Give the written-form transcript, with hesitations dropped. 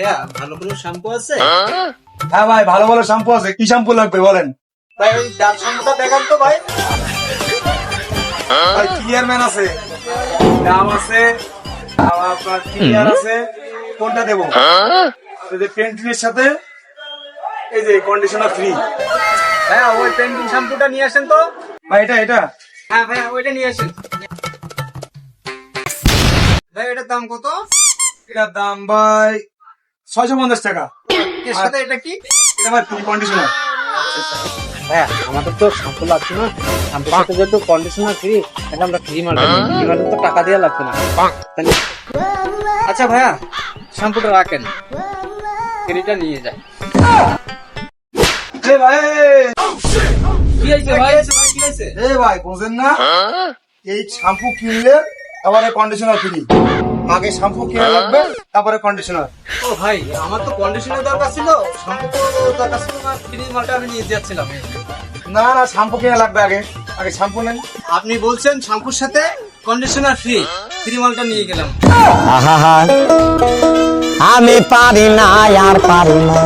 ভাইয়া ভালো কোনো শ্যাম্পু আছে? হ্যাঁ ভাই, ভালো ভালো শ্যাম্পু আছে। কি শ্যাম্পু লাগবে বলেন? ভাই ওই ডাব শ্যাম্পুটা দেখান তো ভাই। ভাই ক্লিয়ারম্যান আছে, ডাব আছে, আবার আপনার ক্লিয়ার আছে। কোনটা দেবো? এই যে পেন্টিনের সাথে এই যে কন্ডিশনার ফ্রি। ভাইয়া ওই পেন্টিং শ্যাম্পুটা নিয়ে আসেন তো। ভাই এটা এটা হ্যাঁ ভাইয়া ওইটা নিয়ে আসেন। ভাই এটার দাম কত? এটার দাম ভাই 650 টাকা। এর সাথে এটা কি? এটা ভাই ফ্রি কন্ডিশনার। ভাইয়া আমাদের তো শ্যাম্পু লাগছে না, শ্যাম্পুর সাথে যেহেতু কন্ডিশনার ফ্রি, তাহলে আমরা ফ্রি মালটা নিই। ফ্রি মালটা তো টাকা দেওয়া লাগবে না, তাহলে আচ্ছা ভাইয়া শ্যাম্পুটা রাখেন, ফ্রিটা নিয়ে যায়। এ ভাই, কি হয়েছে ভাই? কি হয়েছে? এ ভাই বোঝেন না, এই শ্যাম্পু কিনলে তারপরে কন্ডিশনার ফ্রি। আগে শ্যাম্পু কিনে লাগবে, তারপরে কন্ডিশনার। ও ভাই আমার তো কন্ডিশনার দরকার ছিল, শ্যাম্পু তো দরকার ছিল না, ফ্রি মালটা আমি নিয়ে যাচ্ছিলাম। না না, শ্যাম্পু কিনে লাগবে আগে, আগে শ্যাম্পু নেন। আপনি বলছেন শ্যাম্পুর সাথে কন্ডিশনার ফ্রি, ফ্রি মালটা নিয়ে গেলাম। আহা আমি পারি না আর পারি না।